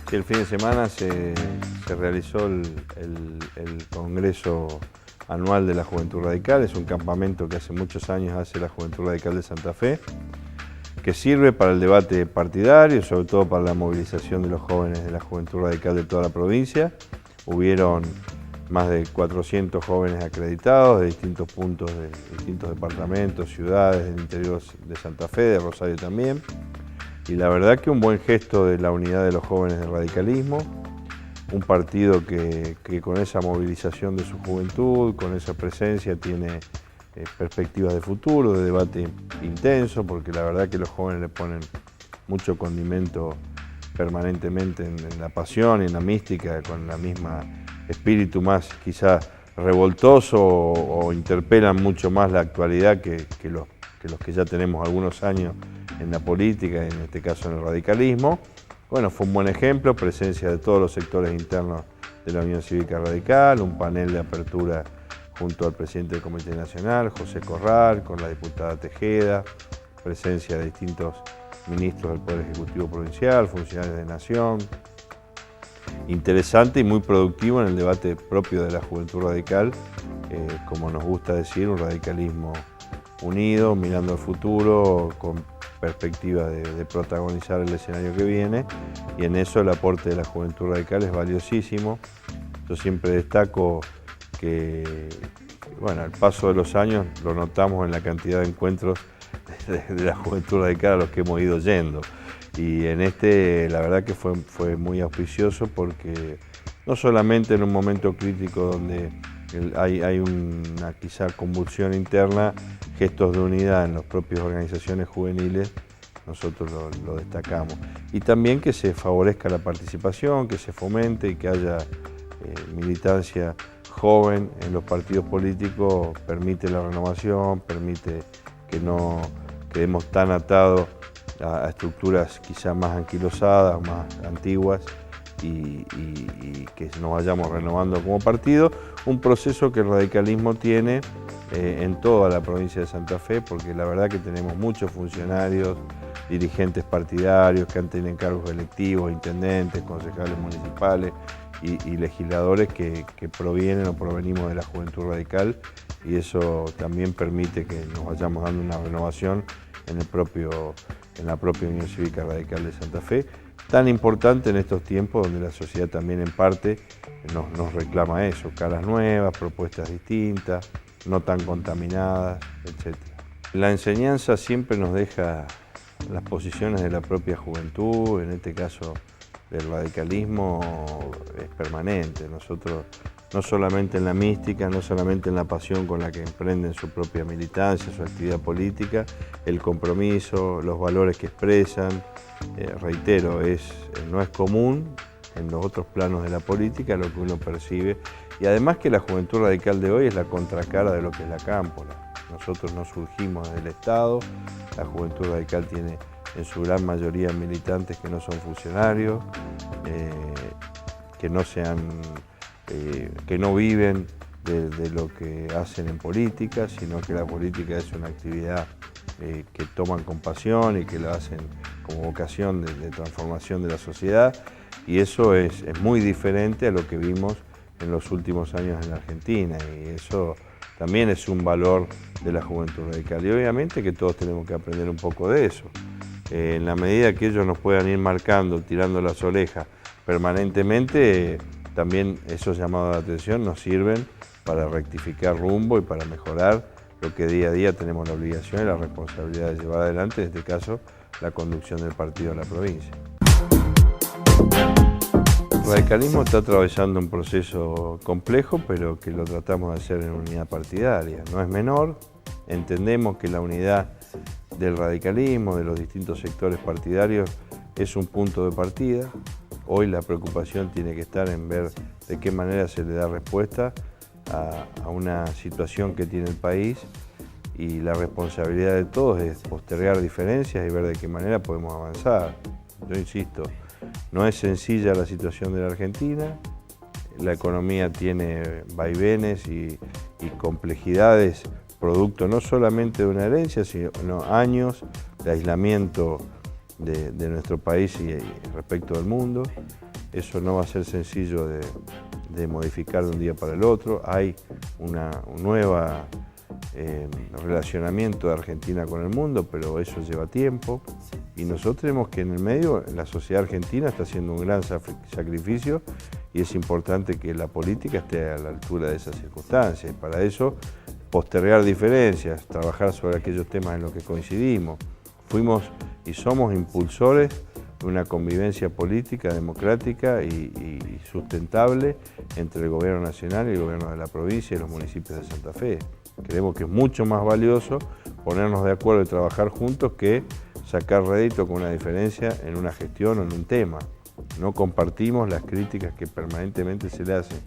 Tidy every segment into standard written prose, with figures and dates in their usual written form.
Sí, el fin de semana se realizó el Congreso Anual de la Juventud Radical. Es un campamento que hace muchos años hace la Juventud Radical de Santa Fe, que sirve para el debate partidario, sobre todo para la movilización de los jóvenes de la Juventud Radical de toda la provincia. Hubieron más de 400 jóvenes acreditados de distintos puntos, de distintos departamentos, ciudades del interior de Santa Fe, de Rosario también. Y la verdad que un buen gesto de la unidad de los jóvenes del radicalismo, un partido que con esa movilización de su juventud, con esa presencia, tiene perspectivas de futuro, de debate intenso, porque la verdad que los jóvenes le ponen mucho condimento permanentemente en la pasión y en la mística, con la misma espíritu más quizás revoltoso o interpelan mucho más la actualidad que los que ya tenemos algunos años en la política, en este caso en el radicalismo. Bueno, fue un buen ejemplo, presencia de todos los sectores internos de la Unión Cívica Radical, un panel de apertura junto al presidente del Comité Nacional, José Corral, con la diputada Tejeda, presencia de distintos ministros del Poder Ejecutivo Provincial, funcionarios de Nación. Interesante y muy productivo en el debate propio de la Juventud Radical, como nos gusta decir, un radicalismo unido, mirando al futuro, con perspectiva de protagonizar el escenario que viene, y en eso el aporte de la Juventud Radical es valiosísimo. Yo siempre destaco que, bueno, al paso de los años lo notamos en la cantidad de encuentros de la Juventud Radical a los que hemos ido yendo. Y en este, la verdad que fue muy auspicioso, porque no solamente en un momento crítico donde hay una quizá convulsión interna, gestos de unidad en las propias organizaciones juveniles, nosotros lo destacamos. Y también que se favorezca la participación, que se fomente y que haya militancia joven en los partidos políticos, permite la renovación, permite que no quedemos tan atados a estructuras quizá más anquilosadas, más antiguas, y que nos vayamos renovando como partido, un proceso que el radicalismo tiene en toda la provincia de Santa Fe, porque la verdad que tenemos muchos funcionarios, dirigentes partidarios que han tenido cargos electivos, intendentes, concejales municipales y legisladores que provienen o provenimos de la Juventud Radical, y eso también permite que nos vayamos dando una renovación en la propia Unión Cívica Radical de Santa Fe, tan importante en estos tiempos donde la sociedad también en parte nos reclama eso, caras nuevas, propuestas distintas, no tan contaminadas, etc. La enseñanza siempre nos deja las posiciones de la propia juventud, en este caso del radicalismo, es permanente. Nosotros, no solamente en la mística, no solamente en la pasión con la que emprenden su propia militancia, su actividad política, el compromiso, los valores que expresan, reitero, no es común en los otros planos de la política lo que uno percibe, y además que la Juventud Radical de hoy es la contracara de lo que es la cámpora. Nosotros no surgimos del Estado, la Juventud Radical tiene en su gran mayoría militantes que no son funcionarios, que no viven de lo que hacen en política, sino que la política es una actividad que toman con pasión y que la hacen como vocación de transformación de la sociedad, y eso es muy diferente a lo que vimos en los últimos años en la Argentina, y eso también es un valor de la Juventud Radical, y obviamente que todos tenemos que aprender un poco de eso. En la medida que ellos nos puedan ir marcando, tirando las orejas permanentemente, también esos llamados de atención nos sirven para rectificar rumbo y para mejorar lo que día a día tenemos la obligación y la responsabilidad de llevar adelante, en este caso, la conducción del partido en la provincia. El radicalismo está atravesando un proceso complejo, pero que lo tratamos de hacer en unidad partidaria. No es menor, entendemos que la unidad del radicalismo, de los distintos sectores partidarios, es un punto de partida. Hoy la preocupación tiene que estar en ver de qué manera se le da respuesta a una situación que tiene el país, y la responsabilidad de todos es postergar diferencias y ver de qué manera podemos avanzar. Yo insisto, no es sencilla la situación de la Argentina, la economía tiene vaivenes y complejidades, producto no solamente de una herencia, sino años de aislamiento de nuestro país y respecto del mundo. Eso no va a ser sencillo de modificar de un día para el otro. Hay un nuevo relacionamiento de Argentina con el mundo, pero eso lleva tiempo. Y nosotros tenemos que en el medio, la sociedad argentina está haciendo un gran sacrificio y es importante que la política esté a la altura de esas circunstancias. Y para eso, postergar diferencias, trabajar sobre aquellos temas en los que coincidimos. Fuimos y somos impulsores de una convivencia política, democrática y sustentable entre el gobierno nacional y el gobierno de la provincia y los municipios de Santa Fe. Creemos que es mucho más valioso ponernos de acuerdo y trabajar juntos que sacar rédito con una diferencia en una gestión o en un tema. No compartimos las críticas que permanentemente se le hacen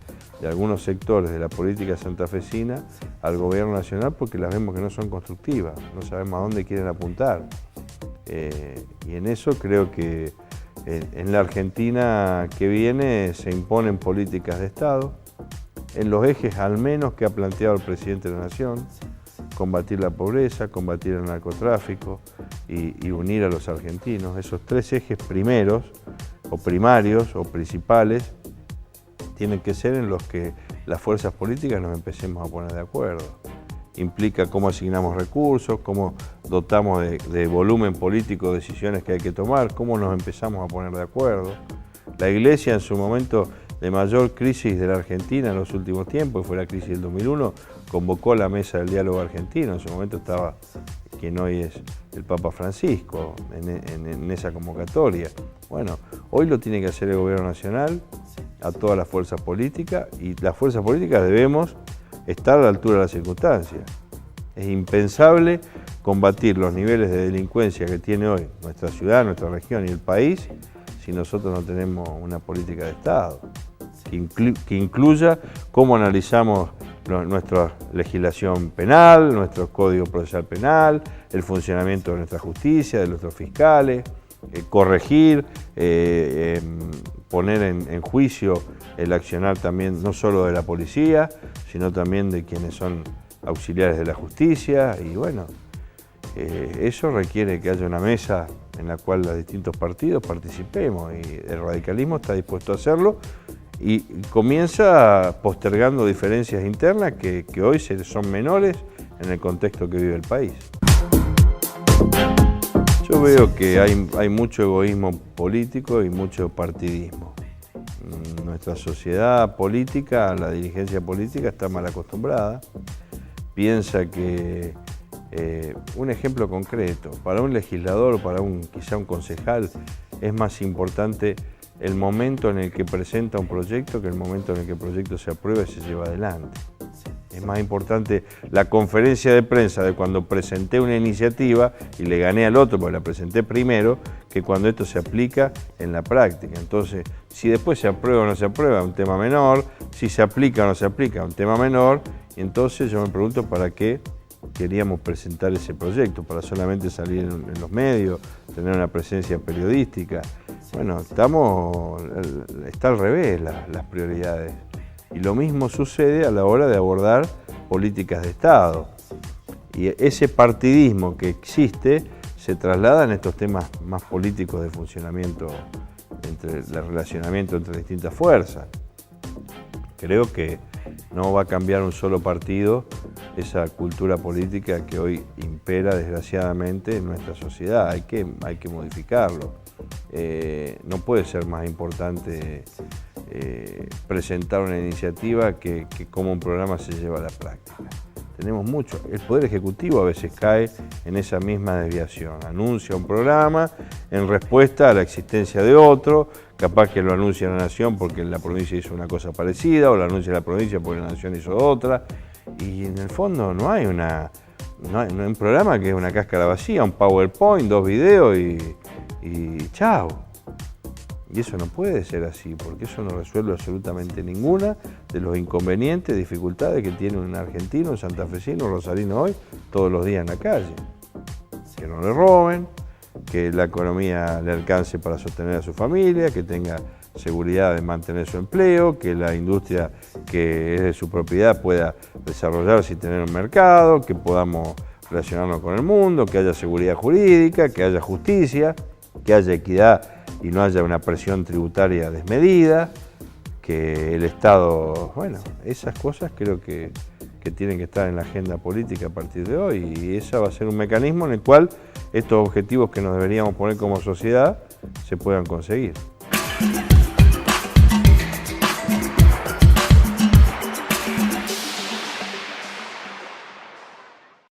de algunos sectores de la política santafesina al gobierno nacional porque las vemos que no son constructivas, no sabemos a dónde quieren apuntar. Y en eso creo que en la Argentina que viene se imponen políticas de Estado, en los ejes al menos que ha planteado el presidente de la Nación: combatir la pobreza, combatir el narcotráfico y unir a los argentinos. Esos tres ejes primeros, o primarios, o principales, tienen que ser en los que las fuerzas políticas nos empecemos a poner de acuerdo. Implica cómo asignamos recursos, cómo dotamos de volumen político decisiones que hay que tomar, cómo nos empezamos a poner de acuerdo. La Iglesia en su momento de mayor crisis de la Argentina en los últimos tiempos, fue la crisis del 2001, convocó a la Mesa del Diálogo Argentino. En su momento estaba quien hoy es el Papa Francisco en esa convocatoria. Bueno, hoy lo tiene que hacer el Gobierno Nacional, a todas las fuerzas políticas, y las fuerzas políticas debemos estar a la altura de las circunstancias. Es impensable combatir los niveles de delincuencia que tiene hoy nuestra ciudad, nuestra región y el país si nosotros no tenemos una política de Estado que incluya cómo analizamos nuestra legislación penal, nuestro Código Procesal Penal, el funcionamiento de nuestra justicia, de nuestros fiscales, corregir, poner en juicio el accionar también no solo de la policía, sino también de quienes son auxiliares de la justicia. Y bueno, eso requiere que haya una mesa en la cual los distintos partidos participemos, y el radicalismo está dispuesto a hacerlo y comienza postergando diferencias internas que hoy son menores en el contexto que vive el país. Yo veo que hay mucho egoísmo político y mucho partidismo. Nuestra sociedad política, la dirigencia política está mal acostumbrada. Piensa que, un ejemplo concreto, para un legislador o para quizá un concejal es más importante el momento en el que presenta un proyecto que el momento en el que el proyecto se aprueba y se lleva adelante. Es más importante la conferencia de prensa de cuando presenté una iniciativa y le gané al otro porque la presenté primero, que cuando esto se aplica en la práctica. Entonces, si después se aprueba o no se aprueba, un tema menor; si se aplica o no se aplica, un tema menor. Y entonces yo me pregunto para qué queríamos presentar ese proyecto, para solamente salir en los medios, tener una presencia periodística. Bueno, está al revés las prioridades. Y lo mismo sucede a la hora de abordar políticas de Estado. Y ese partidismo que existe se traslada en estos temas más políticos de funcionamiento, el relacionamiento entre distintas fuerzas. Creo que no va a cambiar un solo partido esa cultura política que hoy impera desgraciadamente en nuestra sociedad. Hay que modificarlo. No puede ser más importante presentar una iniciativa que cómo un programa se lleva a la práctica. Tenemos mucho. El Poder Ejecutivo a veces cae en esa misma desviación. Anuncia un programa en respuesta a la existencia de otro, capaz que lo anuncia la Nación porque la provincia hizo una cosa parecida, o lo anuncia la provincia porque la Nación hizo otra. Y en el fondo no hay un programa que es una cáscara vacía, un PowerPoint, 2 videos y chao. Y eso no puede ser así, porque eso no resuelve absolutamente ninguna de los inconvenientes, dificultades que tiene un argentino, un santafesino, un rosarino hoy, todos los días en la calle. Que no le roben, que la economía le alcance para sostener a su familia, que tenga seguridad de mantener su empleo, que la industria que es de su propiedad pueda desarrollarse y tener un mercado, que podamos relacionarnos con el mundo, que haya seguridad jurídica, que haya justicia, que haya equidad y no haya una presión tributaria desmedida, que el Estado, bueno, esas cosas creo que tienen que estar en la agenda política a partir de hoy, y ese va a ser un mecanismo en el cual estos objetivos que nos deberíamos poner como sociedad se puedan conseguir.